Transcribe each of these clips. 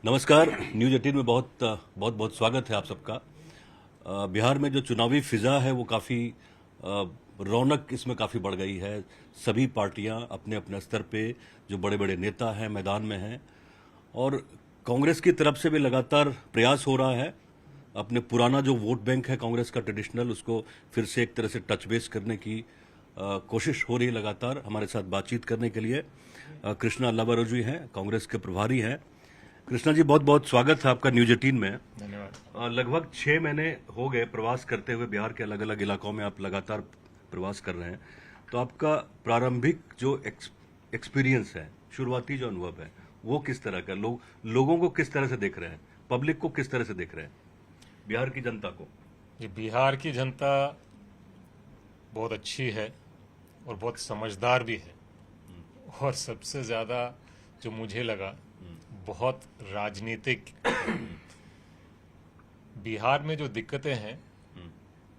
नमस्कार। न्यूज 18 में बहुत बहुत बहुत स्वागत है आप सबका। बिहार में जो चुनावी फिजा है वो काफ़ी रौनक इसमें काफ़ी बढ़ गई है। सभी पार्टियां अपने अपने स्तर पे जो बड़े बड़े नेता हैं मैदान में हैं और कांग्रेस की तरफ से भी लगातार प्रयास हो रहा है अपने पुराना जो वोट बैंक है कांग्रेस का ट्रेडिशनल उसको फिर से एक तरह से टच बेस करने की कोशिश हो रही है। लगातार हमारे साथ बातचीत करने के लिए कृष्णा लाबारो जी हैं, कांग्रेस के प्रभारी हैं। कृष्णा जी, बहुत बहुत स्वागत है आपका न्यूज 18 में। धन्यवाद। लगभग 6 महीने हो गए प्रवास करते हुए, बिहार के अलग अलग इलाकों में आप लगातार प्रवास कर रहे हैं। तो आपका प्रारंभिक जो एक्सपीरियंस है, शुरुआती जो अनुभव है, वो किस तरह का, लोगों को किस तरह से देख रहे हैं, पब्लिक को किस तरह से देख रहे हैं, बिहार की जनता को? ये बिहार की जनता बहुत अच्छी है और बहुत समझदार भी है, और सबसे ज़्यादा जो मुझे लगा बहुत राजनीतिक। बिहार में जो दिक्कतें हैं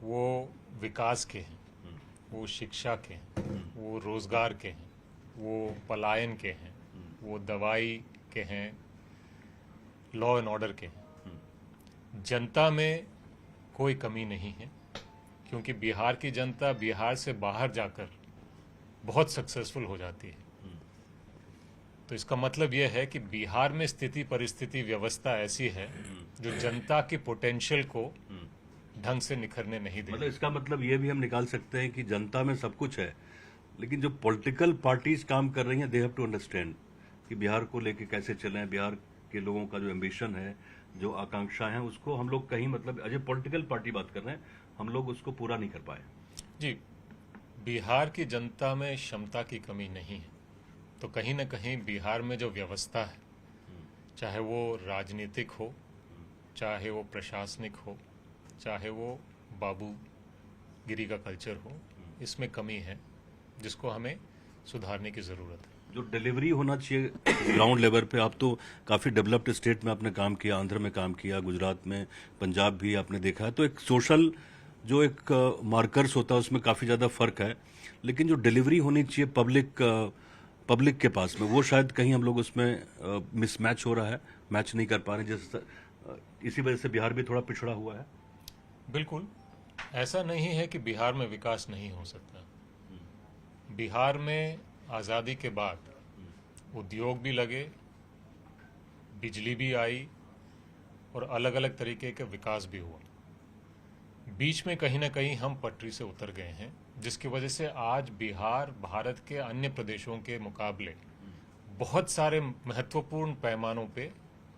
वो विकास के हैं, वो शिक्षा के हैं, वो रोजगार के हैं, वो पलायन के हैं, वो दवाई के हैं, लॉ एंड ऑर्डर के हैं। जनता में कोई कमी नहीं है, क्योंकि बिहार की जनता बिहार से बाहर जाकर बहुत सक्सेसफुल हो जाती है। तो इसका मतलब यह है कि बिहार में स्थिति परिस्थिति व्यवस्था ऐसी है जो जनता की पोटेंशियल को ढंग से निखरने नहीं देती। मतलब इसका मतलब ये भी हम निकाल सकते हैं कि जनता में सब कुछ है, लेकिन जो पॉलिटिकल पार्टीज काम कर रही हैं दे हैव टू अंडरस्टैंड कि बिहार को लेके कैसे चलें। बिहार के लोगों का जो एम्बिशन है, जो आकांक्षा है, उसको हम लोग कहीं मतलब अजय पॉलिटिकल पार्टी बात कर रहे हैं, हम लोग उसको पूरा नहीं कर पाए। जी, बिहार की जनता में क्षमता की कमी नहीं है, तो कहीं ना कहीं बिहार में जो व्यवस्था है, चाहे वो राजनीतिक हो, चाहे वो प्रशासनिक हो, चाहे वो बाबूगिरी का कल्चर हो, इसमें कमी है जिसको हमें सुधारने की ज़रूरत है। जो डिलीवरी होना चाहिए ग्राउंड लेवल पे, आप तो काफ़ी डेवलप्ड स्टेट में आपने काम किया, आंध्र में काम किया, गुजरात में, पंजाब भी आपने देखा है, तो एक सोशल जो एक मार्कर्स होता है उसमें काफ़ी ज़्यादा फर्क है। लेकिन जो डिलीवरी होनी चाहिए पब्लिक के पास में, वो शायद कहीं हम लोग उसमें मिसमैच हो रहा है, मैच नहीं कर पा रहे, जैसे इसी वजह से बिहार भी थोड़ा पिछड़ा हुआ है। बिल्कुल ऐसा नहीं है कि बिहार में विकास नहीं हो सकता। बिहार में आज़ादी के बाद उद्योग भी लगे, बिजली भी आई और अलग अलग तरीके का विकास भी हुआ। बीच में कहीं ना कहीं हम पटरी से उतर गए हैं, जिसकी वजह से आज बिहार भारत के अन्य प्रदेशों के मुकाबले बहुत सारे महत्वपूर्ण पैमानों पे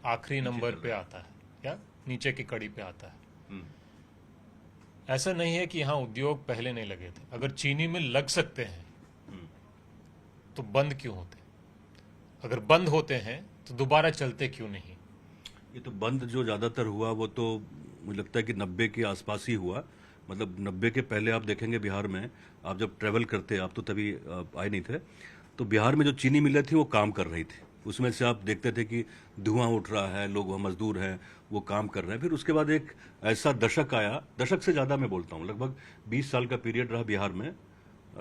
आखिरी नंबर पे आता है या नीचे की कड़ी पे आता है। ऐसा नहीं है कि यहाँ उद्योग पहले नहीं लगे थे। अगर चीनी मिल लग सकते हैं तो बंद क्यों होते? अगर बंद होते हैं तो दोबारा चलते क्यों नहीं? ये तो बंद जो ज़्यादातर हुआ वो तो मुझे लगता है कि 90 के आसपास ही हुआ। मतलब 90 के पहले आप देखेंगे बिहार में, आप जब ट्रैवल करते, आप तो तभी आए नहीं थे, तो बिहार में जो चीनी मिलें थी वो काम कर रही थी। उसमें से आप देखते थे कि धुआं उठ रहा है, लोग वहाँ मजदूर हैं, वो काम कर रहे हैं। फिर उसके बाद एक ऐसा दशक आया, दशक से ज़्यादा मैं बोलता हूँ, लगभग 20 साल का पीरियड रहा बिहार में,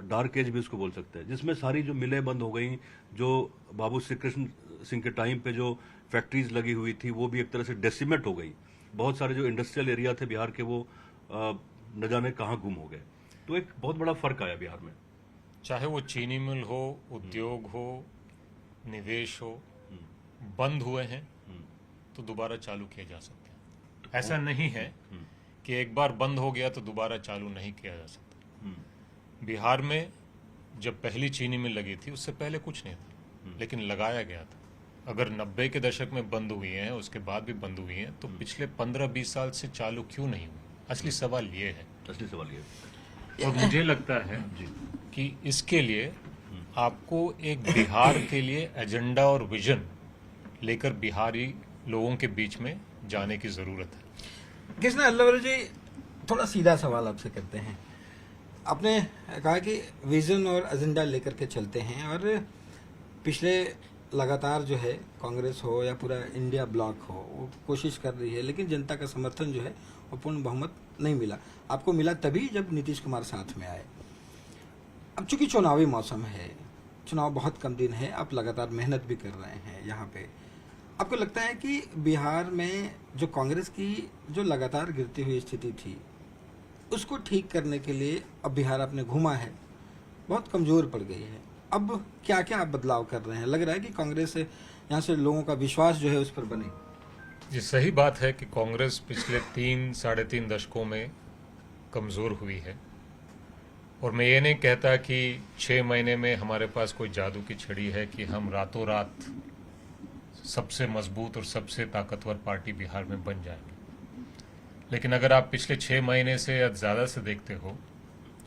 डार्क एज भी उसको बोल सकते हैं, जिसमें सारी जो मिलें बंद हो गई, जो बाबू श्री कृष्ण सिंह के टाइम पे जो फैक्ट्रीज लगी हुई थी वो भी एक तरह से डेसिमेट हो गई। बहुत सारे जो इंडस्ट्रियल एरिया थे बिहार के वो न जाने कहाँ गुम हो गए। तो एक बहुत बड़ा फर्क आया बिहार में। चाहे वो चीनी मिल हो, उद्योग हो, निवेश हो, बंद हुए हैं तो दोबारा चालू किए जा सकते हैं। ऐसा नहीं है कि एक बार बंद हो गया तो दोबारा चालू नहीं किया जा सकता। बिहार में जब पहली चीनी मिल लगी थी उससे पहले कुछ नहीं था, लेकिन लगाया गया था। अगर 90 के दशक में बंद हुई हैं, उसके बाद भी बंद हुई हैं, तो पिछले 15-20 साल से चालू क्यों नहीं हुई? असली सवाल ये है। असली सवाल ये और मुझे लगता है कि इसके लिए आपको एक बिहार के लिए एजेंडा और विजन लेकर बिहारी लोगों के बीच में जाने की जरूरत है। कृष्णा अल्लावर जी, थोड़ा सीधा सवाल आपसे करते हैं। आपने कहा कि विजन और एजेंडा लेकर के चलते हैं, और पिछले लगातार जो है कांग्रेस हो या पूरा इंडिया ब्लॉक हो, वो कोशिश कर रही है, लेकिन जनता का समर्थन जो है वो पूर्ण बहुमत नहीं मिला। आपको मिला तभी जब नीतीश कुमार साथ में आए। अब चूंकि चुनावी मौसम है, चुनाव बहुत कम दिन है, आप लगातार मेहनत भी कर रहे हैं यहाँ पे, आपको लगता है कि बिहार में जो कांग्रेस की जो लगातार गिरती हुई स्थिति थी, उसको ठीक करने के लिए अब बिहार आपने घूमा है, बहुत कमजोर पड़ गई है, अब क्या क्या आप बदलाव कर रहे हैं? लग रहा है कि कांग्रेस यहाँ से लोगों का विश्वास जो है उस पर बने। ये सही बात है कि कांग्रेस पिछले 3-3.5 दशकों में कमज़ोर हुई है, और मैं ये नहीं कहता कि 6 महीने में हमारे पास कोई जादू की छड़ी है कि हम रातों रात सबसे मजबूत और सबसे ताकतवर पार्टी बिहार में बन जाएंगे। लेकिन अगर आप पिछले 6 महीने से या ज़्यादा से देखते हो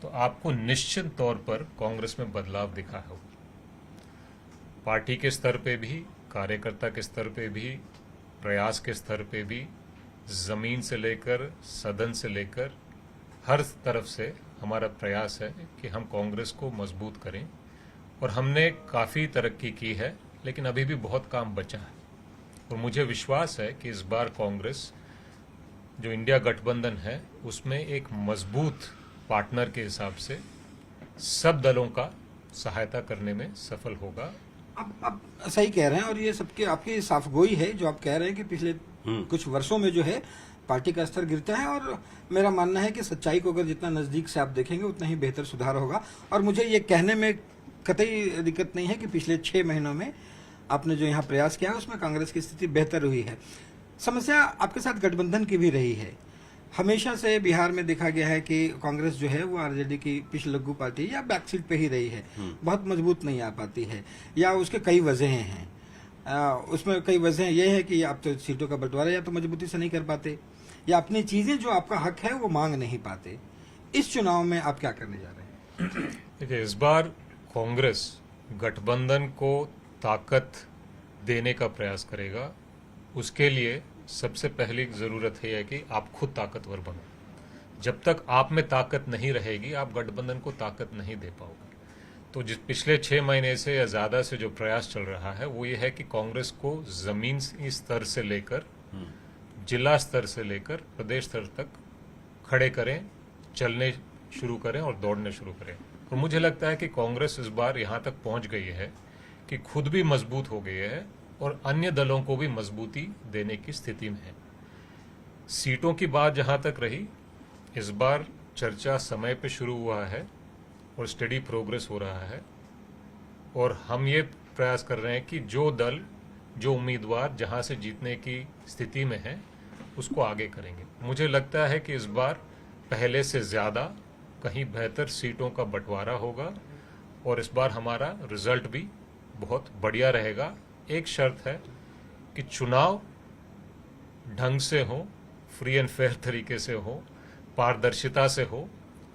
तो आपको निश्चित तौर पर कांग्रेस में बदलाव दिखा हो। पार्टी के स्तर पे भी, कार्यकर्ता के स्तर पे भी, प्रयास के स्तर पे भी, ज़मीन से लेकर सदन से लेकर हर तरफ से हमारा प्रयास है कि हम कांग्रेस को मजबूत करें। और हमने काफ़ी तरक्की की है, लेकिन अभी भी बहुत काम बचा है। और मुझे विश्वास है कि इस बार कांग्रेस जो इंडिया गठबंधन है उसमें एक मजबूत पार्टनर के हिसाब से सब दलों का सहायता करने में सफल होगा। आप सही कह रहे हैं, और ये सबके आपकी साफगोई है जो आप कह रहे हैं कि पिछले कुछ वर्षों में जो है पार्टी का स्तर गिरता है, और मेरा मानना है कि सच्चाई को अगर जितना नजदीक से आप देखेंगे उतना ही बेहतर सुधार होगा। और मुझे ये कहने में कतई दिक्कत नहीं है कि पिछले 6 महीनों में आपने जो यहाँ प्रयास किया है उसमें कांग्रेस की स्थिति बेहतर हुई है। समस्या आपके साथ गठबंधन की भी रही है। हमेशा से बिहार में देखा गया है कि कांग्रेस जो है वो आरजेडी की पिछलग्गू पार्टी या बैकसीट पे ही रही है, बहुत मजबूत नहीं आ पाती है, या उसके कई वजहें हैं। उसमें कई वजहें ये है कि आप तो सीटों का बंटवारा या तो मजबूती से नहीं कर पाते, या अपनी चीजें जो आपका हक है वो मांग नहीं पाते। इस चुनाव में आप क्या करने जा रहे हैं? देखिए, इस बार कांग्रेस गठबंधन को ताकत देने का प्रयास करेगा। उसके लिए सबसे पहली ज़रूरत है कि आप खुद ताकतवर बनो। जब तक आप में ताकत नहीं रहेगी आप गठबंधन को ताकत नहीं दे पाओगे। तो जिस पिछले 6 महीने से या ज़्यादा से जो प्रयास चल रहा है वो ये है कि कांग्रेस को ज़मीन स्तर से लेकर जिला स्तर से लेकर प्रदेश स्तर तक खड़े करें, चलने शुरू करें और दौड़ने शुरू करें। और मुझे लगता है कि कांग्रेस इस बार यहाँ तक पहुँच गई है कि खुद भी मजबूत हो गई है और अन्य दलों को भी मजबूती देने की स्थिति में है। सीटों की बात जहां तक रही, इस बार चर्चा समय पे शुरू हुआ है और स्टडी प्रोग्रेस हो रहा है, और हम ये प्रयास कर रहे हैं कि जो दल, जो उम्मीदवार जहां से जीतने की स्थिति में है उसको आगे करेंगे। मुझे लगता है कि इस बार पहले से ज़्यादा कहीं बेहतर सीटों का बंटवारा होगा, और इस बार हमारा रिजल्ट भी बहुत बढ़िया रहेगा। एक शर्त है कि चुनाव ढंग से हो, फ्री एंड फेयर तरीके से हो, पारदर्शिता से हो,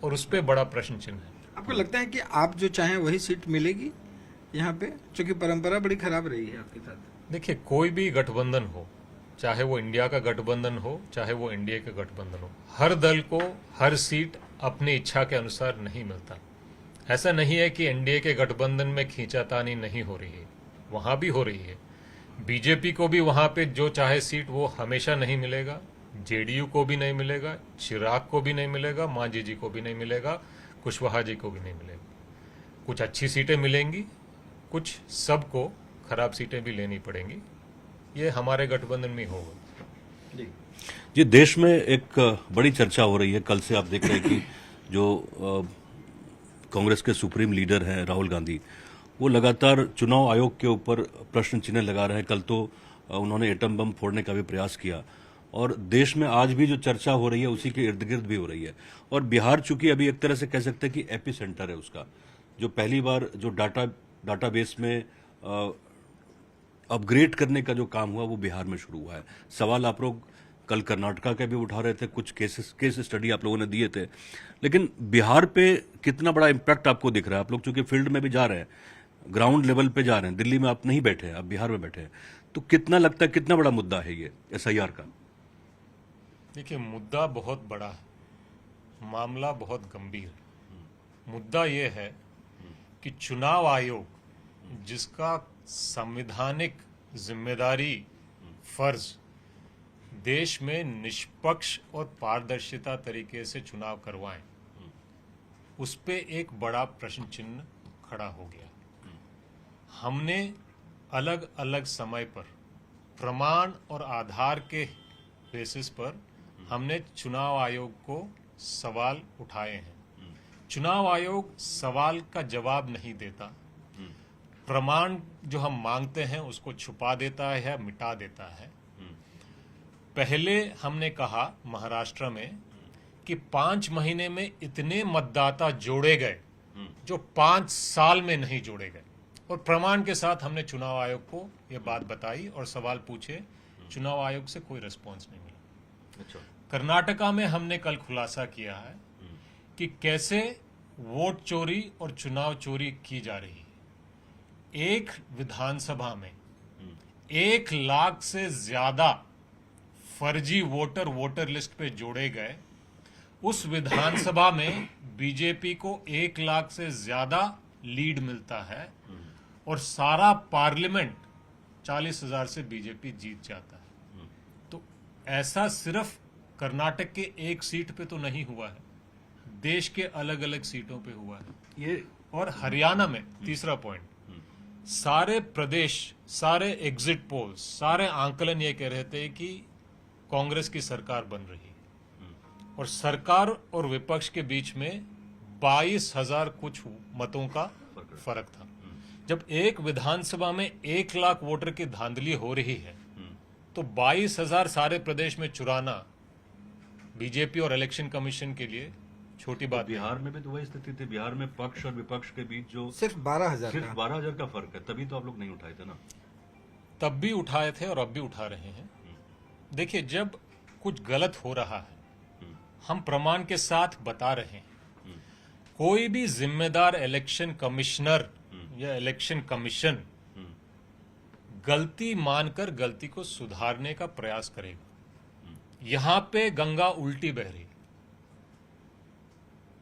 और उस पर बड़ा प्रश्न चिन्ह है। आपको लगता है कि आप जो चाहें वही सीट मिलेगी यहाँ पे, क्योंकि परंपरा बड़ी खराब रही है आपके साथ? देखिए, कोई भी गठबंधन हो, चाहे वो इंडिया का गठबंधन हो, चाहे वो एनडीए का गठबंधन हो, हर दल को हर सीट अपनी इच्छा के अनुसार नहीं मिलता। ऐसा नहीं है कि एनडीए के गठबंधन में खींचातानी नहीं हो रही है, वहां भी हो रही है। बीजेपी को भी वहां पे जो चाहे सीट वो हमेशा नहीं मिलेगा, जेडीयू को भी नहीं मिलेगा, चिराग को भी नहीं मिलेगा, मांझी जी को भी नहीं मिलेगा, कुशवाहा जी को भी नहीं मिलेगा। कुछ अच्छी सीटें मिलेंगी, कुछ सबको खराब सीटें भी लेनी पड़ेंगी। ये हमारे गठबंधन में होगा। जी, देश में एक बड़ी चर्चा हो रही है। कल से आप देख रहे हैं कि जो कांग्रेस के सुप्रीम लीडर हैं राहुल गांधी, वो लगातार चुनाव आयोग के ऊपर प्रश्न चिन्ह लगा रहे हैं। कल तो उन्होंने एटम बम फोड़ने का भी प्रयास किया, और देश में आज भी जो चर्चा हो रही है उसी के इर्द गिर्द भी हो रही है। और बिहार चूंकि अभी एक तरह से कह सकते हैं कि एपी सेंटर है उसका, जो पहली बार जो डाटाबेस में अपग्रेड करने का जो काम हुआ वो बिहार में शुरू हुआ है। सवाल आप लोग कल कर्नाटका के भी उठा रहे थे, कुछ केस स्टडी आप लोगों ने दिए थे, लेकिन बिहार पे कितना बड़ा इम्पैक्ट आपको दिख रहा है? आप लोग चूंकि फील्ड में भी जा रहे हैं, ग्राउंड लेवल पे जा रहे हैं, दिल्ली में आप नहीं बैठे हैं, आप बिहार में बैठे हैं, तो कितना लगता है कितना बड़ा मुद्दा है ये एसआईआर का? देखिए, मुद्दा बहुत बड़ा है, मामला बहुत गंभीर है। मुद्दा ये है कि चुनाव आयोग जिसका संवैधानिक जिम्मेदारी, फर्ज देश में निष्पक्ष और पारदर्शिता तरीके से चुनाव करवाएं, उस पे एक बड़ा प्रश्न चिन्ह खड़ा हो गया। हमने अलग अलग समय पर प्रमाण और आधार के बेसिस पर हमने चुनाव आयोग को सवाल उठाए हैं। चुनाव आयोग सवाल का जवाब नहीं देता, प्रमाण जो हम मांगते हैं उसको छुपा देता है या मिटा देता है। पहले हमने कहा महाराष्ट्र में कि 5 महीने में इतने मतदाता जोड़े गए जो 5 साल में नहीं जोड़े गए, और प्रमाण के साथ हमने चुनाव आयोग को यह बात बताई और सवाल पूछे। चुनाव आयोग से कोई रिस्पॉन्स नहीं मिला। अच्छा। कर्नाटका में हमने कल खुलासा किया है कि कैसे वोट चोरी और चुनाव चोरी की जा रही है। एक विधानसभा में 1 लाख से ज्यादा फर्जी वोटर लिस्ट पे जोड़े गए। उस विधानसभा में बीजेपी को 1 लाख से ज्यादा लीड मिलता है और सारा पार्लियामेंट 40,000 से बीजेपी जीत जाता है। तो ऐसा सिर्फ कर्नाटक के एक सीट पे तो नहीं हुआ है, देश के अलग अलग सीटों पे हुआ है। ये और हरियाणा में तीसरा पॉइंट, सारे प्रदेश, सारे एग्जिट पोल्स, सारे आंकलन ये कह रहे थे कि कांग्रेस की सरकार बन रही है, और सरकार और विपक्ष के बीच में 22,000 कुछ मतों का फर्क था। जब एक विधानसभा में 1 लाख वोटर की धांधली हो रही है तो 22,000 सारे प्रदेश में चुराना बीजेपी और इलेक्शन कमीशन के लिए छोटी बात नहीं। बिहार में भी तो वही स्थिति थी। बिहार में पक्ष और विपक्ष के बीच जो सिर्फ 12,000 सिर्फ का 12,000 का फर्क है, तभी तो आप लोग नहीं उठाए थे ना। तब भी उठाए थे और अब भी उठा रहे हैं। देखिए, जब कुछ गलत हो रहा है हम प्रमाण के साथ बता रहे हैं। कोई भी जिम्मेदार इलेक्शन कमिश्नर या इलेक्शन कमीशन गलती मानकर गलती को सुधारने का प्रयास करेगा। यहां पे गंगा उल्टी बह रही।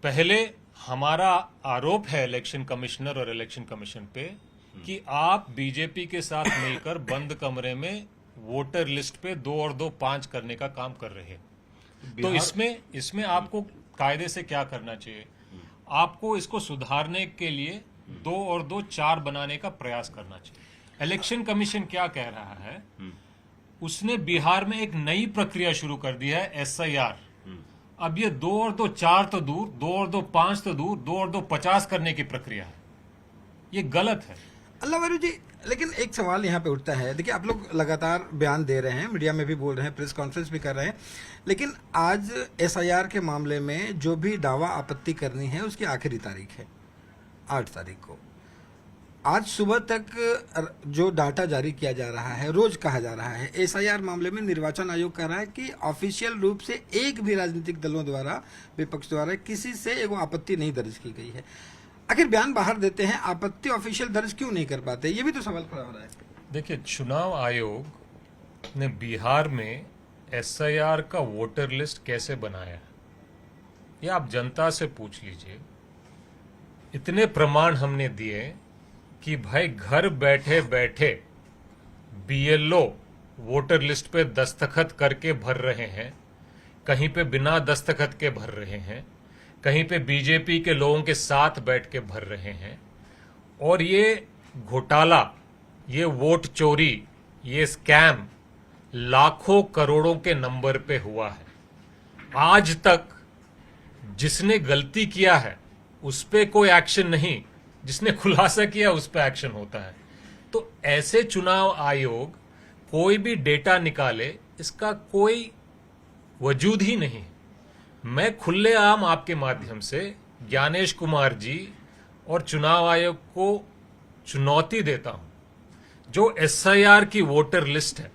पहले हमारा आरोप है इलेक्शन कमिश्नर और इलेक्शन कमीशन पे कि आप बीजेपी के साथ मिलकर बंद कमरे में वोटर लिस्ट पे 2 और 2 5 करने का काम कर रहे हैं। तो इसमें आपको कायदे से क्या करना चाहिए? आपको इसको सुधारने के लिए 2 और 2 4 बनाने का प्रयास करना चाहिए। इलेक्शन कमीशन क्या कह रहा है? उसने बिहार में एक नई प्रक्रिया शुरू कर दी है, SIR। अब ये 2 और 2 4 तो दूर, 2 और 2 5 तो दूर, 2 और 2 50 करने की प्रक्रिया है। ये गलत है। अल्लाह वारू जी, लेकिन एक सवाल यहाँ पे उठता है। देखिए, आप लोग लगातार बयान दे रहे हैं, मीडिया में भी बोल रहे हैं, प्रेस कॉन्फ्रेंस भी कर रहे हैं, लेकिन आज SIR के मामले में जो भी दावा आपत्ति करनी है उसकी आखिरी तारीख है 8 तारीख को। आज सुबह तक जो डाटा जारी किया जा रहा है, रोज कहा जा रहा है, SIR मामले में निर्वाचन आयोग कह रहा है कि ऑफिशियल रूप से एक भी राजनीतिक दलों द्वारा, विपक्ष द्वारा किसी से एगो आपत्ति नहीं दर्ज की गई है। आखिर बयान बाहर देते हैं, आपत्ति ऑफिशियल दर्ज क्यों नहीं कर पाते? ये भी तो सवाल खड़ा हो रहा है। देखिए, चुनाव आयोग ने बिहार में SIR का वोटर लिस्ट कैसे बनाया है ये आप जनता से पूछ लीजिए। इतने प्रमाण हमने दिए कि भाई घर बैठे बैठे BLO वोटर लिस्ट पे दस्तखत करके भर रहे हैं, कहीं पे बिना दस्तखत के भर रहे हैं, कहीं पे बीजेपी के लोगों के साथ बैठ के भर रहे हैं। और ये घोटाला, ये वोट चोरी, ये स्कैम लाखों करोड़ों के नंबर पे हुआ है। आज तक जिसने गलती किया है उस पे कोई एक्शन नहीं, जिसने खुलासा किया उस पे एक्शन होता है। तो ऐसे चुनाव आयोग कोई भी डेटा निकाले, इसका कोई वजूद ही नहीं। मैं खुलेआम आपके माध्यम से ज्ञानेश कुमार जी और चुनाव आयोग को चुनौती देता हूं। जो SIR की वोटर लिस्ट है,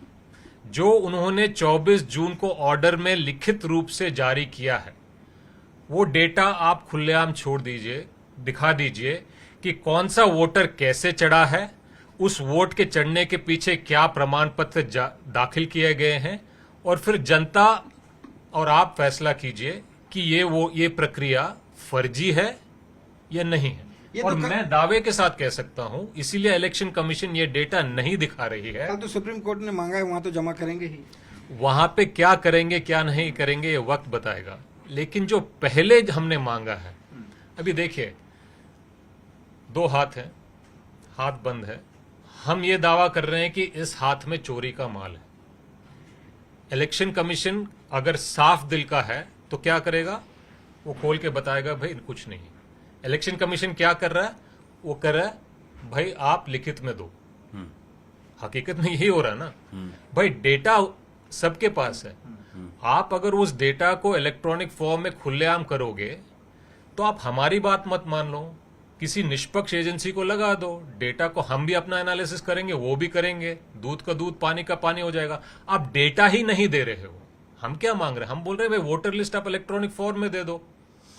जो उन्होंने 24 जून को ऑर्डर में लिखित रूप से जारी किया है, वो डेटा आप खुलेआम छोड़ दीजिए, दिखा दीजिए कि कौन सा वोटर कैसे चढ़ा है, उस वोट के चढ़ने के पीछे क्या प्रमाण पत्र दाखिल किए गए हैं, और फिर जनता और आप फैसला कीजिए कि ये प्रक्रिया फर्जी है या नहीं है। और मैं दावे के साथ कह सकता हूं, इसीलिए इलेक्शन कमीशन ये डेटा नहीं दिखा रही है। कल तो सुप्रीम कोर्ट ने मांगा है, वहां तो जमा करेंगे ही। वहां पे क्या करेंगे क्या नहीं करेंगे ये वक्त बताएगा, लेकिन जो पहले हमने मांगा है, अभी देखिए 2 हाथ हैं, हाथ बंद है, हम ये दावा कर रहे हैं कि इस हाथ में चोरी का माल है। इलेक्शन कमीशन अगर साफ दिल का है तो क्या करेगा? वो खोल के बताएगा भाई कुछ नहीं। इलेक्शन कमीशन क्या कर रहा है? वो कर रहा है भाई आप लिखित में दो। हकीकत में यही हो रहा है ना भाई, डेटा सबके पास है। आप अगर उस डेटा को इलेक्ट्रॉनिक फॉर्म में खुलेआम करोगे तो आप हमारी बात मत मान लो, किसी निष्पक्ष एजेंसी को लगा दो। डेटा को हम भी अपना एनालिसिस करेंगे, वो भी करेंगे, दूध का दूध पानी का पानी हो जाएगा। आप डेटा ही नहीं दे रहे हो, हम क्या मांग रहे हैं? हम बोल रहे हैं भाई वोटर लिस्ट आप इलेक्ट्रॉनिक फॉर्म में दे दो,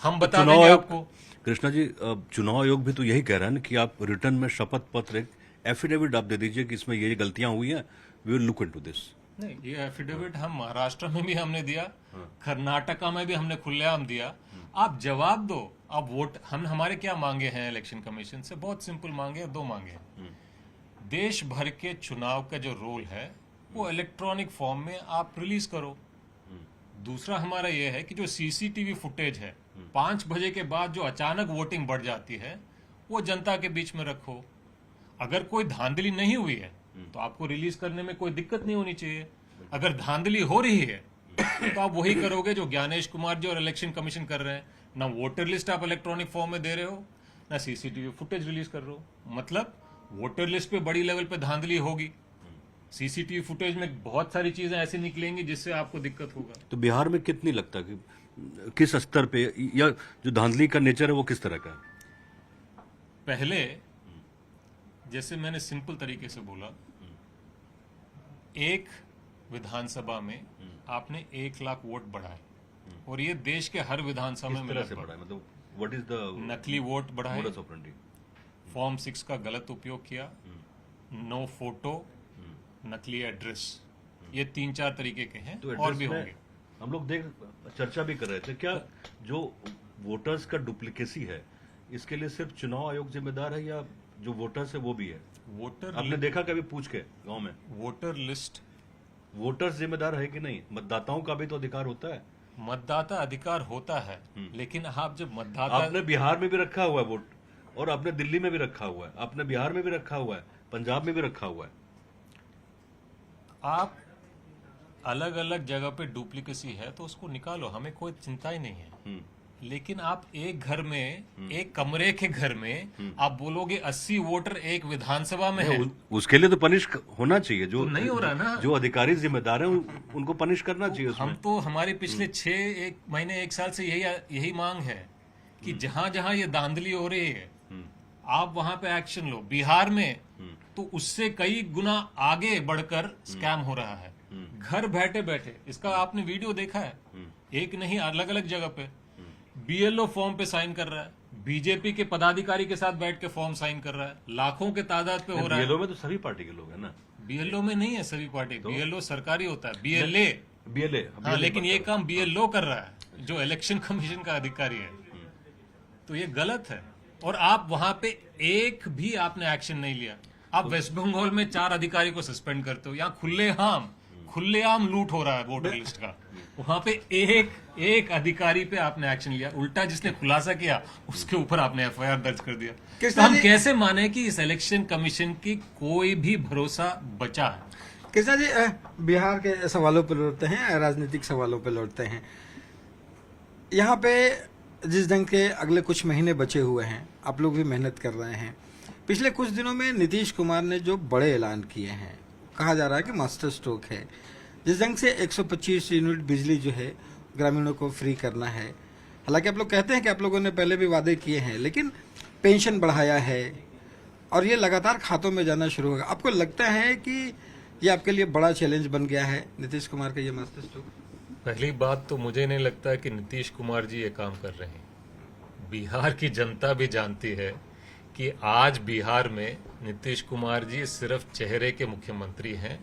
हम बता चुनाव देंगे आयोग आपको। कृष्णा जी, चुनाव आयोग भी तो यही कह रहा है ना कि आप रिटर्न में शपथ पत्र, एक एफिडेविट आप दे दीजिए कि इसमें ये गलतियां हुई हैं, we will look into this. नहीं, ये एफिडेविट हम महाराष्ट्र में भी हमने दिया, कर्नाटका में भी हमने खुलेआम दिया। आप जवाब दो। अब वोट हम हमारे क्या मांगे हैं इलेक्शन कमीशन से? बहुत सिंपल मांगे हैं, दो मांगे हैं। देश भर के चुनाव का जो रोल है वो इलेक्ट्रॉनिक फॉर्म में आप रिलीज करो। दूसरा हमारा ये है कि जो सीसीटीवी फुटेज है 5 बजे के बाद जो अचानक वोटिंग बढ़ जाती है वो जनता के बीच में रखो। अगर कोई धांधली नहीं हुई है तो आपको रिलीज करने में कोई दिक्कत नहीं होनी चाहिए। अगर धांधली हो रही है तो आप वही करोगे जो ज्ञानेश कुमार जी और इलेक्शन कमीशन कर रहे हैं। ना वोटर लिस्ट आप इलेक्ट्रॉनिक फॉर्म में दे रहे हो, ना सीसीटीवी फुटेज रिलीज कर रहे हो। मतलब वोटर लिस्ट पे बड़ी लेवल पे धांधली होगी, सीसीटीवी फुटेज में बहुत सारी चीजें ऐसी निकलेंगी जिससे आपको दिक्कत होगा। तो बिहार में कितनी लगता है कि किस स्तर पे, या जो धांधली का नेचर है वो किस तरह का है? पहले जैसे मैंने सिंपल तरीके से बोला, एक विधानसभा में आपने 1 लाख वोट बढ़ाए और ये देश के हर विधानसभा में किस तरह से बढ़ा है? मतलब व्हाट इज द नकली वोट बढ़ाए, मोडस ऑपरेंडी? फॉर्म 6 का गलत उपयोग किया, नो फोटो, नकली एड्रेस, ये 3-4 तरीके के हैं तो और एड्रेस भी में होंगे। हम लोग चर्चा भी कर रहे थे, क्या जो वोटर्स का डुप्लीकेसी है इसके लिए सिर्फ चुनाव आयोग जिम्मेदार है या जो वोटर्स है वो भी है? वोटर आपने देखा कभी पूछ के गांव में? वोटर लिस्ट, वोटर्स जिम्मेदार है कि नहीं? मतदाताओं का भी तो अधिकार होता है। मतदाता अधिकार होता है, लेकिन आप जब मतदाता, आपने बिहार में भी रखा हुआ है वोट, और आपने दिल्ली में भी रखा हुआ है, आपने बिहार में भी रखा हुआ है, पंजाब में भी रखा हुआ है। आप अलग अलग जगह पे डुप्लीकेसी है तो उसको निकालो, हमें कोई चिंता ही नहीं है। लेकिन आप एक घर में, एक कमरे के घर में आप बोलोगे 80 वोटर एक विधानसभा में है, उसके लिए तो पनिश होना चाहिए। जो तो नहीं हो रहा ना। जो अधिकारी जिम्मेदार है उनको पनिश करना चाहिए उसमें। हम तो हमारे पिछले 1 महीने 1 साल से यही मांग है कि जहां जहां ये धांधली हो रही है आप वहां पे एक्शन लो। बिहार में तो उससे कई गुना आगे बढ़कर स्कैम हो रहा है, घर बैठे बैठे। इसका आपने वीडियो देखा है, एक नहीं अलग अलग जगह पे बीएलओ फॉर्म पे साइन कर रहा है, बीजेपी के पदाधिकारी के साथ बैठ के फॉर्म साइन कर रहा है, लाखों के तादाद पे हो रहा है। बीएलओ में तो सभी पार्टी के लोग हैं ना। बीएलओ में नहीं है सभी पार्टी, बीएलओ सरकारी होता है, बीएलए हाँ, लेकिन ये काम बीएलओ कर रहा है जो इलेक्शन कमीशन का अधिकारी है। तो ये गलत है और आप वहां पे एक भी आपने एक्शन नहीं लिया। आप वेस्ट बंगाल में 4 अधिकारी को सस्पेंड करते हो, यहाँ खुलेआम लूट हो रहा है वोटर लिस्ट का, वहां पे एक अधिकारी पे आपने एक्शन लिया, उल्टा जिसने खुलासा किया उसके ऊपर आपने एफआईआर दर्ज कर दिया। तो हम कैसे माने कि इस इलेक्शन कमीशन की कोई भी भरोसा बचा है? कृष्णा जी, बिहार के सवालों पर लौटते हैं, राजनीतिक सवालों पर लौटते हैं। यहाँ पे जिस ढंग के अगले कुछ महीने बचे हुए हैं, आप लोग भी मेहनत कर रहे हैं। पिछले कुछ दिनों में नीतीश कुमार ने जो बड़े ऐलान किए हैं, कहा जा रहा है कि मास्टर स्ट्रोक है। जिस ढंग से 125 यूनिट बिजली जो है ग्रामीणों को फ्री करना है, हालांकि आप लोग कहते हैं कि आप लोगों ने पहले भी वादे किए हैं, लेकिन पेंशन बढ़ाया है और ये लगातार खातों में जाना शुरू होगा। आपको लगता है कि ये आपके लिए बड़ा चैलेंज बन गया है नीतीश कुमार का ये मास्टर स्ट्रोक? पहली बात तो मुझे नहीं लगता कि नीतीश कुमार जी ये काम कर रहे हैं। बिहार की जनता भी जानती है कि आज बिहार में नीतीश कुमार जी सिर्फ चेहरे के मुख्यमंत्री हैं,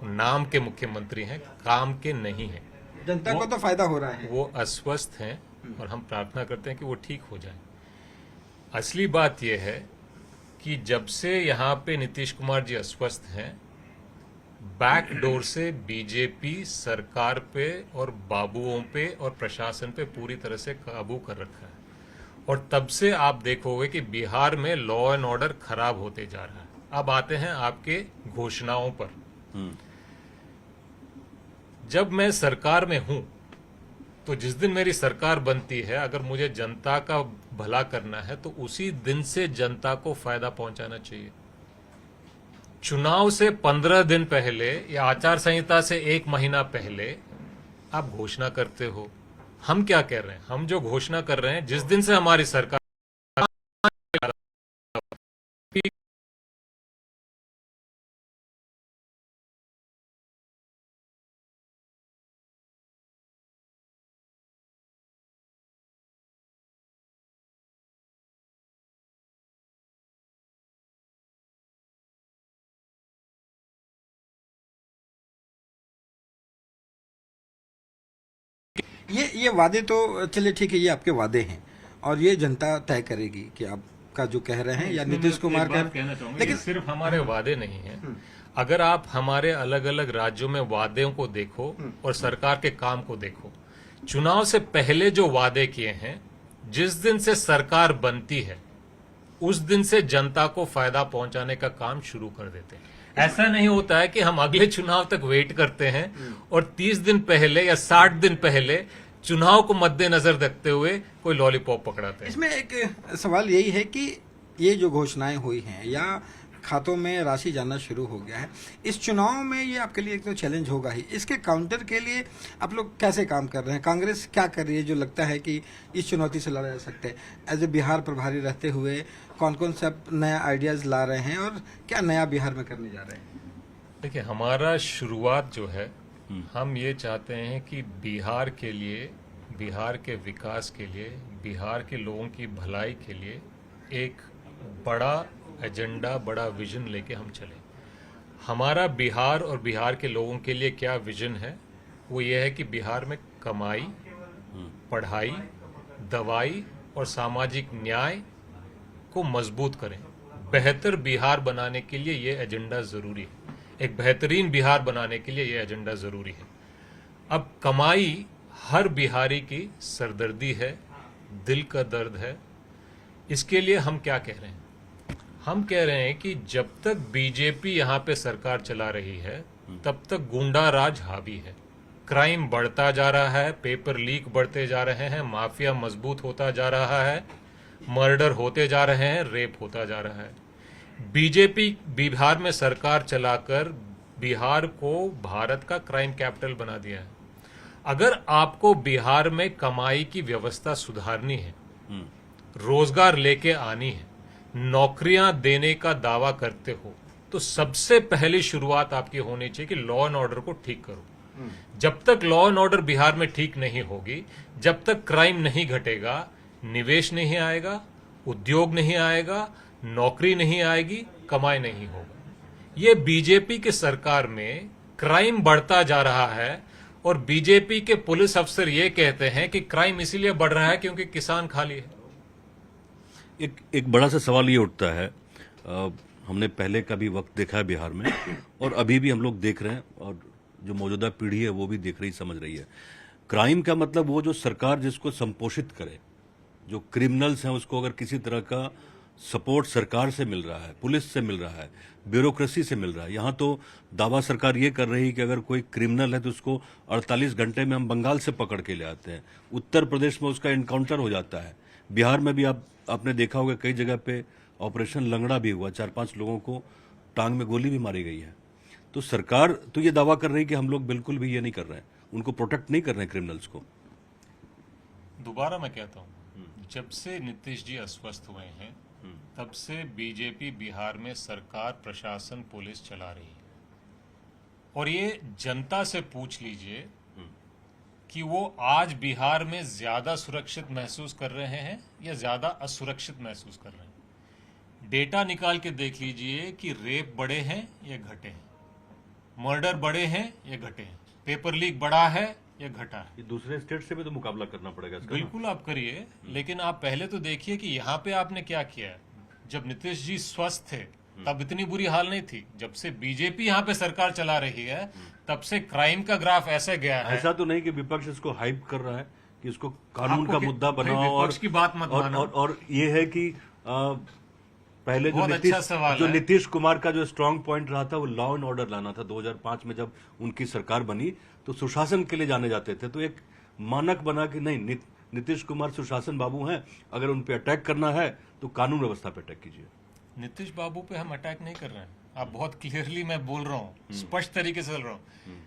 नाम के मुख्यमंत्री हैं, काम के नहीं हैं। जनता को तो फायदा हो रहा है। वो अस्वस्थ हैं और हम प्रार्थना करते हैं कि वो ठीक हो जाए। असली बात यह है कि जब से यहाँ पे नीतीश कुमार जी अस्वस्थ हैं, बैकडोर से बीजेपी सरकार पे और बाबुओं पे और प्रशासन पे पूरी तरह से काबू कर रखा है। और तब से आप देखोगे कि बिहार में लॉ एंड ऑर्डर खराब होते जा रहा है। अब आते हैं आपके घोषणाओं पर। हम्म, जब मैं सरकार में हूं तो जिस दिन मेरी सरकार बनती है, अगर मुझे जनता का भला करना है तो उसी दिन से जनता को फायदा पहुंचाना चाहिए। चुनाव से 15 दिन पहले या आचार संहिता से 1 महीना पहले आप घोषणा करते हो। हम क्या कह रहे हैं? हम जो घोषणा कर रहे हैं, जिस दिन से हमारी सरकार ये वादे तो चलिए ठीक है, ये आपके वादे हैं और ये जनता तय करेगी कि आपका जो कह रहे हैं या इसमें नीतीश मैं कुमार एक बात कहना चाहूंगा, लेकिन ये सिर्फ हमारे वादे नहीं हैं। अगर आप हमारे अलग अलग राज्यों में वादों को देखो और सरकार के काम को देखो, चुनाव से पहले जो वादे किए हैं, जिस दिन से सरकार बनती है उस दिन से जनता को फायदा पहुंचाने का काम शुरू कर देते हैं। ऐसा नहीं होता है कि हम अगले चुनाव तक वेट करते हैं और 30 दिन पहले या 60 दिन पहले चुनाव को मद्देनजर रखते हुए कोई लॉलीपॉप पकड़ाते हैं। इसमें एक सवाल यही है कि ये जो घोषणाएं हुई हैं या खातों में राशि जाना शुरू हो गया है, इस चुनाव में ये आपके लिए एक तो चैलेंज होगा ही। इसके काउंटर के लिए आप लोग कैसे काम कर रहे हैं? कांग्रेस क्या कर रही है जो लगता है कि इस चुनौती से लड़ा जा सकता है? एज ए बिहार प्रभारी रहते हुए कौन कौन से आप नया आइडियाज ला रहे हैं और क्या नया बिहार में करने जा रहे हैं? देखिए, हमारा शुरुआत जो है, हम ये चाहते हैं कि बिहार के लिए, बिहार के विकास के लिए, बिहार के लोगों की भलाई के लिए एक बड़ा एजेंडा, बड़ा विजन लेके हम चलें। हमारा बिहार और बिहार के लोगों के लिए क्या विजन है, वो ये है कि बिहार में कमाई, पढ़ाई, दवाई और सामाजिक न्याय को मजबूत करें। बेहतर बिहार बनाने के लिए ये एजेंडा जरूरी है। एक बेहतरीन बिहार बनाने के लिए ये एजेंडा जरूरी है। अब कमाई हर बिहारी की सरदर्दी है, दिल का दर्द है। इसके लिए हम क्या कह रहे हैं? हम कह रहे हैं कि जब तक बीजेपी यहाँ पे सरकार चला रही है, तब तक गुंडा राज हावी है। क्राइम बढ़ता जा रहा है, पेपर लीक बढ़ते जा रहे हैं, माफिया मजबूत होता जा रहा है, मर्डर होते जा रहे हैं, रेप होता जा रहा है। बीजेपी बिहार में सरकार चलाकर बिहार को भारत का क्राइम कैपिटल बना दिया है। अगर आपको बिहार में कमाई की व्यवस्था सुधारनी है, रोजगार लेके आनी है, नौकरियां देने का दावा करते हो, तो सबसे पहली शुरुआत आपकी होनी चाहिए कि लॉ एंड ऑर्डर को ठीक करो। जब तक लॉ एंड ऑर्डर बिहार में ठीक नहीं होगी, जब तक क्राइम नहीं घटेगा, निवेश नहीं आएगा, उद्योग नहीं आएगा, नौकरी नहीं आएगी, कमाई नहीं होगा। ये बीजेपी की सरकार में क्राइम बढ़ता जा रहा है और बीजेपी के पुलिस अफसर ये कहते हैं कि क्राइम इसीलिए बढ़ रहा है क्योंकि किसान खाली है। एक बड़ा सा सवाल ये उठता है, हमने पहले का भी वक्त देखा है बिहार में और अभी भी हम लोग देख रहे हैं और जो मौजूदा पीढ़ी है वो भी देख रही, समझ रही है। क्राइम का मतलब वो जो सरकार जिसको संपोषित करे, जो क्रिमिनल्स हैं उसको अगर किसी तरह का सपोर्ट सरकार से मिल रहा है, पुलिस से मिल रहा है, ब्यूरोक्रेसी से मिल रहा है। यहाँ तो दावा सरकार ये कर रही है कि अगर कोई क्रिमिनल है तो उसको 48 घंटे में हम बंगाल से पकड़ के ले आते हैं, उत्तर प्रदेश में उसका इनकाउंटर हो जाता है। बिहार में भी आपने देखा होगा कई जगह पे ऑपरेशन लंगड़ा भी हुआ, 4-5 लोगों को टांग में गोली भी मारी गई है। तो सरकार तो ये दावा कर रही है कि हम लोग बिल्कुल भी ये नहीं कर रहे हैं, उनको प्रोटेक्ट नहीं कर रहे हैं क्रिमिनल्स को। दोबारा मैं कहता हूँ, जब से नीतीश जी अस्वस्थ हुए हैं, तब से बीजेपी बिहार में सरकार, प्रशासन, पुलिस चला रही है। और ये जनता से पूछ लीजिए कि वो आज बिहार में ज्यादा सुरक्षित महसूस कर रहे हैं या ज्यादा असुरक्षित महसूस कर रहे हैं। डेटा निकाल के देख लीजिए कि रेप बढ़े हैं या घटे हैं, मर्डर बढ़े हैं या घटे हैं, पेपर लीक बढ़ा है या घटा है। ये दूसरे स्टेट से भी तो मुकाबला करना पड़ेगा इसका। बिल्कुल आप करिए, लेकिन आप पहले तो देखिए कि यहाँ पे आपने क्या किया है। जब नीतीश जी स्वस्थ थे तब इतनी बुरी हाल नहीं थी। जब से बीजेपी यहाँ पे सरकार चला रही है, तब से क्राइम का ग्राफ ऐसे गया है। ऐसा तो नहीं कि विपक्ष इसको हाइप कर रहा है कि इसको कानून आपको का कि- मुद्दा भाई, बनाओ विपक्ष की बात मत मानो। और ये है कि पहले बहुत अच्छा सवाल जो है। नीतीश कुमार का जो स्ट्रांग पॉइंट रहा था वो लॉ एंड ऑर्डर लाना था। 2005 में जब उनकी सरकार बनी तो सुशासन के लिए जाने जाते थे, तो एक मानक बना कि नहीं, नीतीश कुमार सुशासन बाबू हैं, अगर उन पे अटैक करना है तो कानून व्यवस्था पे अटैक कीजिए। नीतीश बाबू पे हम अटैक नहीं कर रहे हैं, आप बहुत क्लियरली मैं बोल रहा हूँ, स्पष्ट तरीके से बोल रहा हूँ।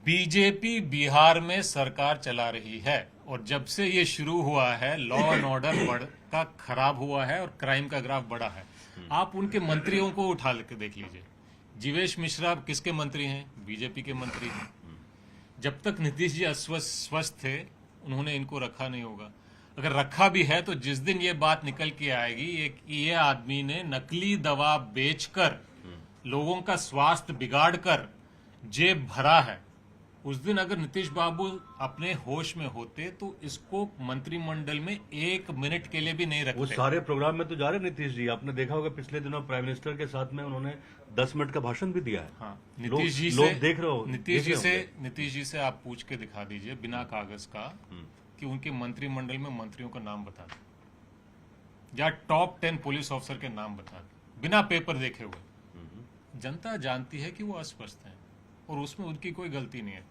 बीजेपी बिहार में सरकार चला रही है और जब से ये शुरू हुआ है लॉ एंड ऑर्डर का खराब हुआ है और क्राइम का ग्राफ बढ़ा है। आप उनके मंत्रियों को उठा के देख लीजिए। जीवेश मिश्रा किसके मंत्री हैं? बीजेपी के मंत्री हैं। जब तक नीतीश जी स्वस्थ थे उन्होंने इनको रखा नहीं होगा। अगर रखा भी है तो जिस दिन ये बात निकल के आएगी ये आदमी ने नकली दवा बेचकर लोगों का स्वास्थ्य बिगाड़कर जेब भरा है, उस दिन अगर नीतीश बाबू अपने होश में होते तो इसको मंत्रिमंडल में 1 मिनट के लिए भी नहीं रखते। वो सारे प्रोग्राम में तो जा रहे नीतीश जी, आपने देखा होगा पिछले दिनों प्राइम मिनिस्टर के साथ में उन्होंने 10 मिनट का भाषण भी दिया है। हाँ, नीतीश नीतीश जी से आप पूछ के दिखा दीजिए बिना कागज का कि उनके मंत्रिमंडल में मंत्रियों का नाम बता दें या टॉप 10 पुलिस ऑफिसर के नाम बता दें बिना पेपर देखे हुए। जनता जानती है कि वो अस्वस्थ हैं और उसमें उनकी कोई गलती नहीं है।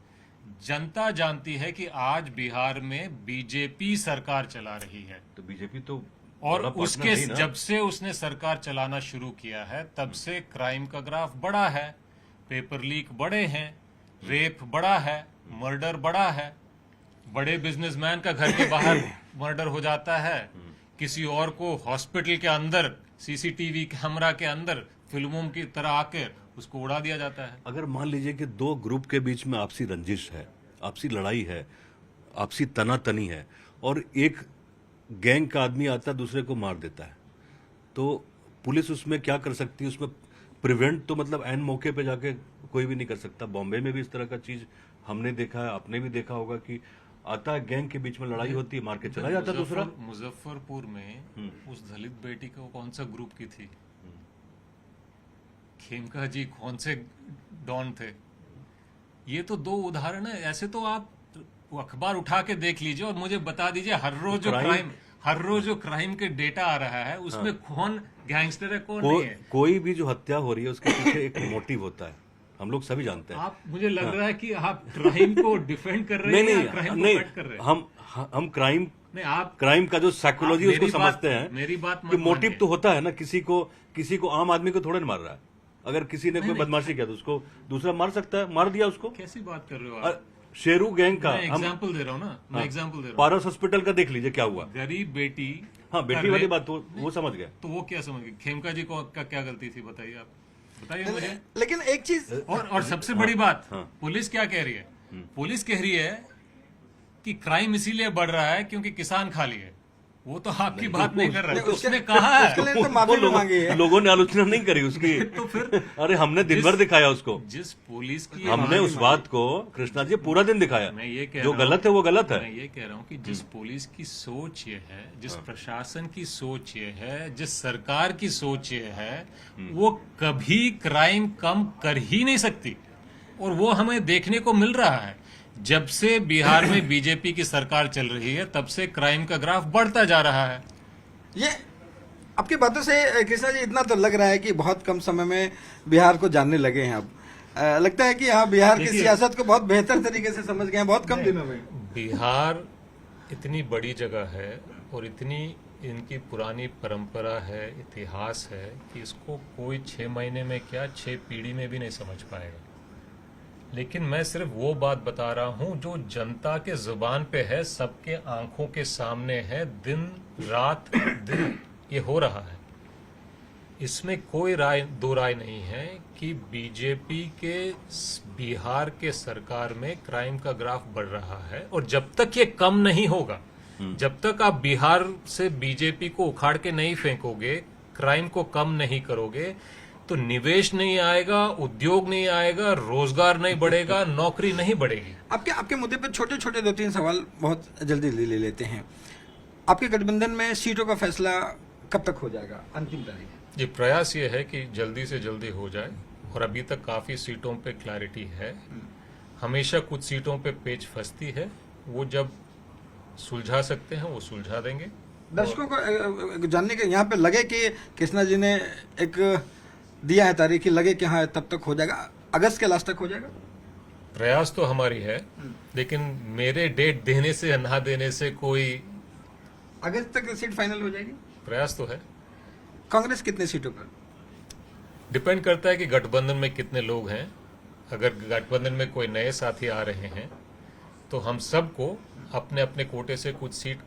जनता जानती है कि आज बिहार में बीजेपी सरकार चला रही है, तो बीजेपी तो और बड़ा उसके पार्टनर नहीं ना। जब से उसने सरकार चलाना शुरू किया है तब से क्राइम का ग्राफ बढ़ा है, पेपर लीक बढ़े हैं, रेप बढ़ा है, मर्डर बढ़ा है, बड़े बिजनेसमैन का घर के बाहर मर्डर हो जाता है, किसी और को हॉस्पिटल के अंदर सीसीटीवी कैमरा के अंदर फिल्मों की तरह आकर उसको उड़ा दिया जाता है। अगर मान लीजिए कि 2 ग्रुप के बीच में आपसी रंजिश है, आपसी लड़ाई है, आपसी तनातनी है और एक गैंग का आदमी आता है दूसरे को मार देता है, तो पुलिस उसमें क्या कर सकती है? उसमें प्रिवेंट तो मतलब एन मौके पे जाके कोई भी नहीं कर सकता। बॉम्बे में भी इस तरह का चीज हमने देखा है, आपने भी देखा होगा कि आता है गैंग के बीच में लड़ाई होती है, मार के चला जाता है दूसरा। मुजफ्फरपुर में उस दलित बेटी को कौन सा ग्रुप की थी? खेमका जी कौन से डॉन थे? ये तो 2 उदाहरण है। ऐसे तो आप अखबार उठा के देख लीजिए और मुझे बता दीजिए हर रोज जो क्राइम के डेटा आ रहा है उसमें कौन गैंगस्टर है कौन नहीं है। कोई भी जो हत्या हो रही है उसके पीछे एक मोटिव होता है, हम लोग सभी जानते हैं। आप मुझे लग रहा है कि आप क्राइम को डिफेंड कर रहे हैं या क्राइम को फाइट कर रहे हैं? हम क्राइम नहीं, आप क्राइम का जो साइकोलॉजी उसको समझते हैं। मेरी बात कि मोटिव तो होता है ना, किसी को आम आदमी को थोड़े ना मार रहा है। अगर किसी ने कोई बदमाशी किया तो उसको दूसरा मार सकता है, मार दिया उसको। कैसी बात कर रहे हो आप? शेरू गैंग का एग्जाम्पल दे रहा हूँ ना, मैं एग्जाम्पल दे रहा हूँ। पारस हॉस्पिटल का देख लीजिए क्या हुआ। गरीब बेटी, हाँ बेटी वाली बात तो वो समझ गया। तो वो क्या समझ गए? खेमका जी को का क्या गलती थी बताइए आप, बताइए मुझे। लेकिन एक चीज और सबसे बड़ी बात, पुलिस क्या कह रही है? पुलिस कह रही है कि क्राइम इसीलिए बढ़ रहा है क्योंकि किसान खाली है। वो तो आपकी बात नहीं कर रहा है, उसने कहा है। उसके लिए तो माफी भी मांगी है। लोगों ने आलोचना नहीं करी उसकी। तो फिर अरे हमने दिन भर दिखाया उसको, जिस पुलिस की हमने उस बात को कृष्णा जी पूरा दिन दिखाया। मैं ये कह जो रहा हूं- गलत है वो गलत है। मैं ये कह रहा हूँ कि जिस पुलिस की सोच ये है, जिस प्रशासन की सोच ये है, जिस सरकार की सोच ये है, वो कभी क्राइम कम कर ही नहीं सकती और वो हमें देखने को मिल रहा है। जब से बिहार में बीजेपी की सरकार चल रही है तब से क्राइम का ग्राफ बढ़ता जा रहा है। ये आपकी बातों से कृष्णा जी इतना तो लग रहा है कि बहुत कम समय में बिहार को जानने लगे हैं अब। लगता है कि हाँ बिहार की सियासत को बहुत बेहतर तरीके से समझ गए हैं बहुत कम दिनों में। बिहार इतनी बड़ी जगह है और इतनी इनकी पुरानी परंपरा है, इतिहास है कि इसको कोई 6 महीने में क्या 6 पीढ़ी में भी नहीं समझ पाएगा। लेकिन मैं सिर्फ वो बात बता रहा हूं जो जनता के जुबान पे है, सबके आंखों के सामने है, दिन रात दिन ये हो रहा है। इसमें कोई दो राय नहीं है कि बीजेपी के बिहार के सरकार में क्राइम का ग्राफ बढ़ रहा है और जब तक ये कम नहीं होगा, जब तक आप बिहार से बीजेपी को उखाड़ के नहीं फेंकोगे, क्राइम को कम नहीं करोगे, तो निवेश नहीं आएगा, उद्योग नहीं आएगा, रोजगार नहीं बढ़ेगा, नौकरी नहीं बढ़ेगी। आपके मुद्दे पर छोटे छोटे 2-3 सवाल बहुत जल्दी ले लेते हैं। आपके गठबंधन में सीटों का फैसला कब तक हो जाएगा, अंतिम तारीख? जी, प्रयास ये है कि जल्दी से जल्दी हो जाए और अभी तक काफी सीटों पे क्लैरिटी है। हमेशा कुछ सीटों पे पेच फंसती है, वो जब सुलझा सकते हैं वो सुलझा देंगे दर्शकों को जानने के यहाँ पे लगे कि कृष्णा जी ने एक दिया है तारीख की, लगे कि हाँ तब तक हो जाएगा, अगस्त के लास्ट तक हो जाएगा। प्रयास तो हमारी है, लेकिन मेरे डेट देने से ना देने से कोई अगस्त तक सीट फाइनल हो जाएगी। प्रयास तो है। कांग्रेस कितने सीटों पर? डिपेंड करता है कि गठबंधन में कितने लोग हैं। अगर गठबंधन में कोई नए साथी आ रहे हैं तो हम सबको अपने अपने कोटे से कुछ सीट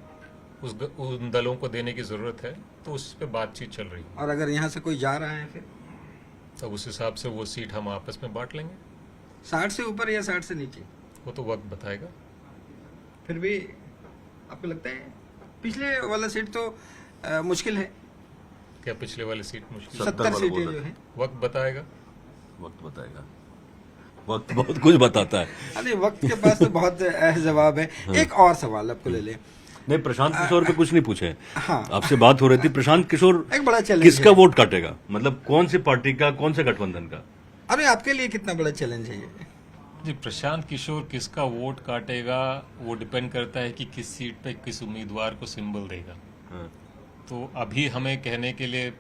उन दलों को देने की जरूरत है, तो उस पर बातचीत चल रही है। और अगर यहाँ से कोई जा रहा है फिर तब उस हिसाब से वो सीट हम आपस में बांट लेंगे। 60 से ऊपर या 60 से नीचे, वो तो वक्त बताएगा। फिर भी आपको लगता है पिछले वाला सीट तो मुश्किल है? क्या पिछले वाली सीट मुश्किल? 70 सीटें जो है। वक्त बताएगा। वक्त बताएगा, वक्त बहुत कुछ बताता है। अरे वक्त के पास तो बहुत जवाब है। एक और सवाल आपको ले ले। नहीं, प्रशांत किशोर पे कुछ नहीं पूछे। हाँ। आपसे बात हो रही थी, प्रशांत किशोर एक बड़ा चैलेंज किसका है। वोट काटेगा, मतलब कौन सी पार्टी का, कौन से गठबंधन का? अरे आपके लिए कितना बड़ा चैलेंज है ये? जी, प्रशांत किशोर किसका वोट काटेगा वो डिपेंड करता है कि किस सीट पे किस उम्मीदवार को सिंबल देगा। हाँ। तो अभी हमें कहने के लिए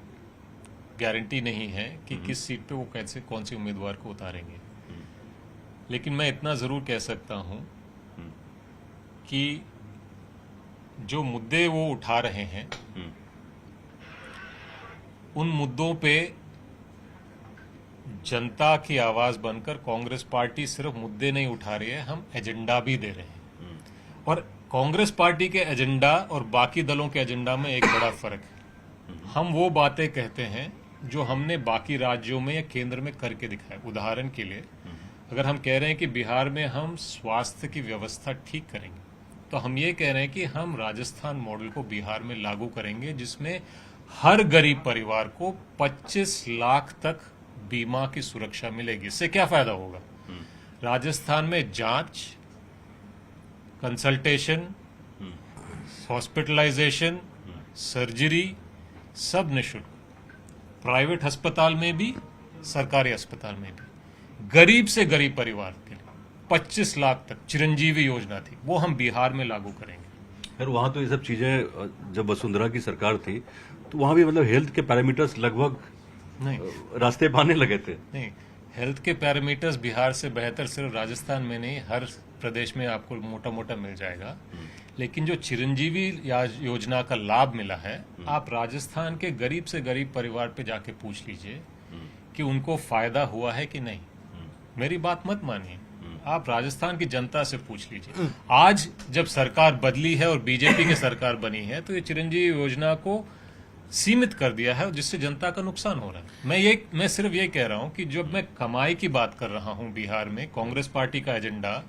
गारंटी नहीं है कि किस सीट पे वो कैसे कौन से उम्मीदवार को उतारेंगे, लेकिन मैं इतना जरूर कह सकता हूं कि जो मुद्दे वो उठा रहे हैं उन मुद्दों पे जनता की आवाज बनकर कांग्रेस पार्टी सिर्फ मुद्दे नहीं उठा रही है, हम एजेंडा भी दे रहे हैं। और कांग्रेस पार्टी के एजेंडा और बाकी दलों के एजेंडा में एक बड़ा फर्क है। हम वो बातें कहते हैं जो हमने बाकी राज्यों में या केंद्र में करके दिखाया। उदाहरण के लिए अगर हम कह रहे हैं कि बिहार में हम स्वास्थ्य की व्यवस्था ठीक करेंगे, तो हम ये कह रहे हैं कि हम राजस्थान मॉडल को बिहार में लागू करेंगे, जिसमें हर गरीब परिवार को 25 लाख तक बीमा की सुरक्षा मिलेगी। इससे क्या फायदा होगा? राजस्थान में जांच, कंसल्टेशन, हॉस्पिटलाइजेशन, सर्जरी सब निःशुल्क, प्राइवेट अस्पताल में भी, सरकारी अस्पताल में भी, गरीब से गरीब परिवार के लिए 25 लाख तक चिरंजीवी योजना थी, वो हम बिहार में लागू करेंगे। यार वहाँ तो ये सब चीजें जब वसुंधरा की सरकार थी तो वहाँ भी मतलब हेल्थ के पैरामीटर्स लगभग नहीं रास्ते पाने लगे थे। नहीं, हेल्थ के पैरामीटर्स बिहार से बेहतर सिर्फ राजस्थान में नहीं, हर प्रदेश में आपको मोटा मोटा मिल जाएगा। लेकिन जो चिरंजीवी योजना का लाभ मिला है, आप राजस्थान के गरीब से गरीब परिवार पे जाके पूछ लीजिए कि उनको फायदा हुआ है कि नहीं। मेरी बात मत मानिए, आप राजस्थान की जनता से पूछ लीजिए। आज जब सरकार बदली है और बीजेपी की सरकार बनी है, तो ये चिरंजीवी योजना को सीमित कर दिया है, जिससे जनता का नुकसान हो रहा है। मैं सिर्फ ये कह रहा हूं कि जब मैं कमाई की बात कर रहा हूं बिहार में, कांग्रेस पार्टी का एजेंडा,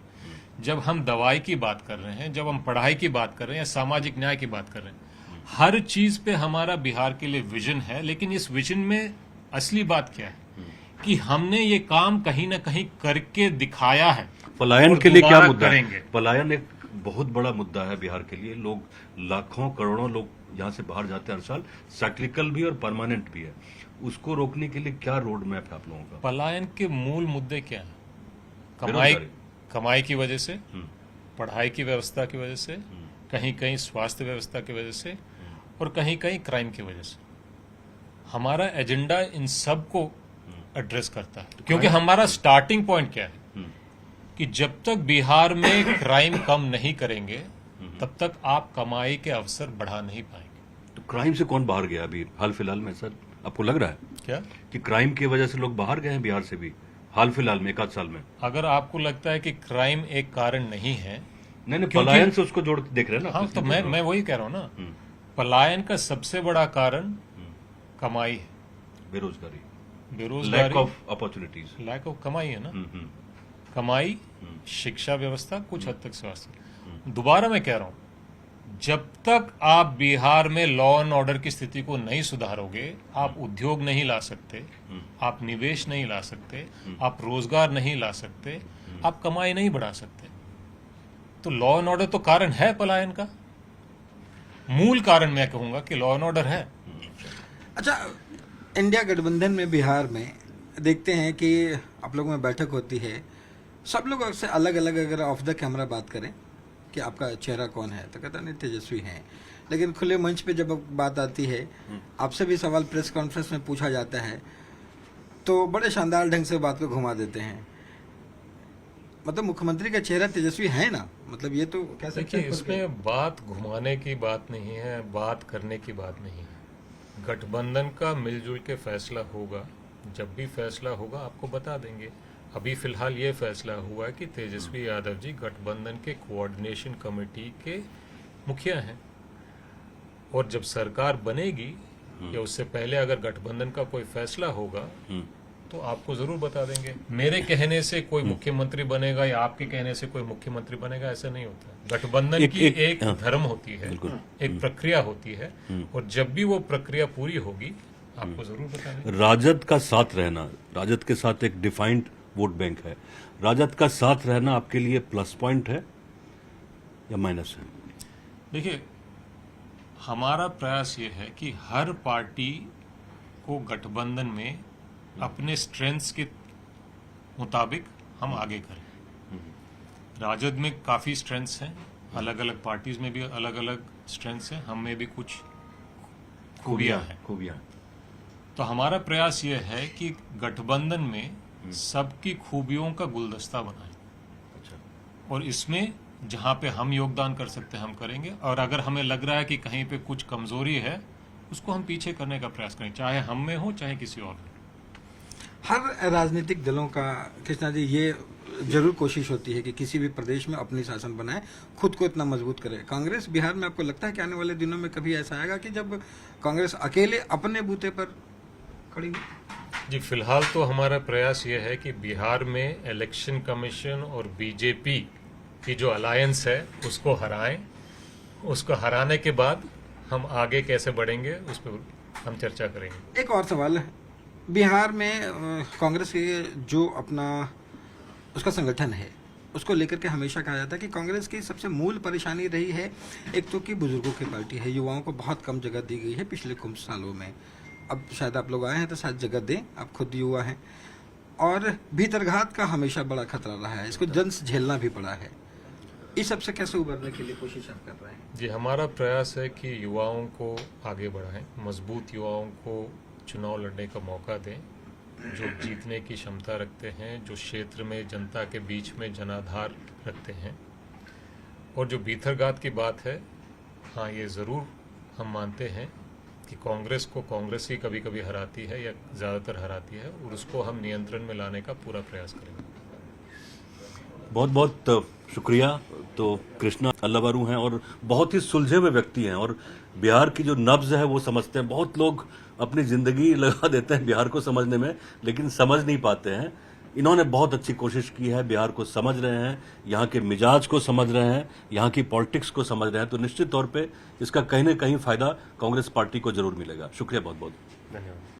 जब हम दवाई की बात कर रहे हैं, जब हम पढ़ाई की बात कर रहे हैं या सामाजिक न्याय की बात कर रहे हैं, हर चीज पे हमारा बिहार के लिए विजन है। लेकिन इस विजन में असली बात क्या है कि हमने ये काम कहीं ना कहीं करके दिखाया है। पलायन और के लिए क्या दोबारा मुद्दा है? करेंगे। पलायन एक बहुत बड़ा मुद्दा है बिहार के लिए। लोग लाखों करोड़ों लोग यहाँ से बाहर जाते हैं हर साल, साइक्लिकल भी और परमानेंट भी है। उसको रोकने के लिए क्या रोड मैप है आप लोगों का? पलायन के मूल मुद्दे क्या हैं? बेरोजगारी। कमाई की वजह से, पढ़ाई की व्यवस्था की वजह से, कहीं कहीं स्वास्थ्य व्यवस्था की वजह से, और कहीं कहीं क्राइम की वजह से। हमारा एजेंडा इन सब को एड्रेस करता है, क्योंकि हमारा स्टार्टिंग पॉइंट क्या है कि जब तक बिहार में क्राइम कम नहीं करेंगे तब तक आप कमाई के अवसर बढ़ा नहीं पाएंगे। तो क्राइम से कौन बाहर गया अभी हाल फिलहाल में? सर आपको लग रहा है क्या कि क्राइम की वजह से लोग बाहर गए हैं बिहार से भी हाल फिलहाल में, एक आध साल में? अगर आपको लगता है कि क्राइम एक कारण नहीं है, नहीं, क्योंकि- पलायन से उसको जोड़ देख रहे हैं ना। हाँ, तो मैं वही कह रहा हूं ना, पलायन का सबसे बड़ा कारण कमाई है, बेरोजगारी, लैक बेरोजगारी, ऑफ अपॉर्चुनिटीज। लैक ऑफ कमाई है ना। कमाई, शिक्षा व्यवस्था, कुछ हद तक स्वास्थ्य। दोबारा मैं कह रहा हूं, जब तक आप बिहार में लॉ एंड ऑर्डर की स्थिति को नहीं सुधारोगे, आप उद्योग नहीं ला सकते, आप निवेश नहीं ला सकते, आप रोजगार नहीं ला सकते, आप कमाई नहीं बढ़ा सकते। तो लॉ एंड ऑर्डर तो कारण है पलायन का, मूल कारण मैं कहूंगा कि लॉ एंड ऑर्डर है। अच्छा, इंडिया गठबंधन में बिहार में देखते हैं कि आप लोगों में बैठक होती है, सब लोग से अलग अलग, अगर ऑफ द कैमरा बात करें कि आपका चेहरा कौन है, तो कहता नहीं तेजस्वी हैं। लेकिन खुले मंच पे जब बात आती है, आपसे भी सवाल प्रेस कॉन्फ्रेंस में पूछा जाता है तो बड़े शानदार ढंग से बात को घुमा देते हैं। मतलब मुख्यमंत्री का चेहरा तेजस्वी है ना, मतलब ये तो कह सकते देखिए, हैं। इसमें बात घुमाने की बात नहीं है, बात करने की बात नहीं है। गठबंधन का मिलजुल के फैसला होगा, जब भी फैसला होगा आपको बता देंगे। अभी फिलहाल ये फैसला हुआ कि तेजस्वी यादव जी गठबंधन के कोऑर्डिनेशन कमेटी के मुखिया हैं, और जब सरकार बनेगी या उससे पहले अगर गठबंधन का कोई फैसला होगा तो आपको जरूर बता देंगे। मेरे कहने से कोई मुख्यमंत्री बनेगा या आपके कहने से कोई मुख्यमंत्री बनेगा, ऐसा नहीं होता। गठबंधन की एक धर्म होती है, एक प्रक्रिया होती है, और जब भी वो प्रक्रिया पूरी होगी आपको जरूर बता देंगे। राजद का साथ रहना, राजद के साथ एक डिफाइंड वोट बैंक है, राजद का साथ रहना आपके लिए प्लस पॉइंट है या माइनस है? देखिए, हमारा प्रयास ये है कि हर पार्टी को गठबंधन में अपने स्ट्रेंथ्स के मुताबिक हम आगे करें। राजद में काफ़ी स्ट्रेंथ्स हैं, अलग अलग पार्टीज में भी अलग अलग स्ट्रेंथ्स हैं, हम में भी कुछ खूबियां हैं। तो हमारा प्रयास ये है कि गठबंधन में सबकी खूबियों का गुलदस्ता बनाएं। अच्छा। और इसमें जहां पे हम योगदान कर सकते हैं हम करेंगे, और अगर हमें लग रहा है कि कहीं पे कुछ कमजोरी है उसको हम पीछे करने का प्रयास करें, चाहे हम में हो चाहे किसी और में। हर राजनीतिक दलों का कृष्णा जी ये जरूर कोशिश होती है कि किसी भी प्रदेश में अपनी शासन बनाए, खुद को इतना मजबूत करे। कांग्रेस बिहार में आपको लगता है कि आने वाले दिनों में कभी ऐसा आएगा कि जब कांग्रेस अकेले अपने बूते पर खड़ी हो? जी, फिलहाल तो हमारा प्रयास ये है कि बिहार में इलेक्शन कमीशन और बीजेपी की जो अलायंस है उसको हराएं। उसको हराने के बाद हम आगे कैसे बढ़ेंगे उस पर हम चर्चा करेंगे। एक और सवाल है, बिहार में कांग्रेस के जो अपना उसका संगठन है उसको लेकर के हमेशा कहा जाता है कि कांग्रेस की सबसे मूल परेशानी रही है एक तो कि बुजुर्गों की पार्टी है, युवाओं को बहुत कम जगह दी गई है पिछले कुछ सालों में। अब शायद आप लोग आए हैं तो शायद जगह दें, आप खुद युवा हैं। और भीतरघात का हमेशा बड़ा खतरा रहा है, इसको जन से झेलना भी पड़ा है। इस सबसे कैसे उबरने के लिए कोशिश आप कर रहे हैं? जी, हमारा प्रयास है कि युवाओं को आगे बढ़ाएं, मजबूत युवाओं को चुनाव लड़ने का मौका दें, जो जीतने की क्षमता रखते हैं, जो क्षेत्र में जनता के बीच में जनाधार रखते हैं। और जो भीतरघात की बात है, हाँ, ये ज़रूर हम मानते हैं कि कांग्रेस को कांग्रेस ही कभी कभी हराती है या ज़्यादातर हराती है, और उसको हम नियंत्रण में लाने का पूरा प्रयास करेंगे। बहुत बहुत शुक्रिया। तो कृष्णा अल्लाबारू हैं और बहुत ही सुलझे हुए व्यक्ति हैं, और बिहार की जो नब्ज है वो समझते हैं। बहुत लोग अपनी जिंदगी लगा देते हैं बिहार को समझने में, लेकिन समझ नहीं पाते हैं। इन्होंने बहुत अच्छी कोशिश की है, बिहार को समझ रहे हैं, यहाँ के मिजाज को समझ रहे हैं, यहाँ की पॉलिटिक्स को समझ रहे हैं। तो निश्चित तौर पे इसका कहीं ना कहीं फायदा कांग्रेस पार्टी को जरूर मिलेगा। शुक्रिया, बहुत बहुत धन्यवाद।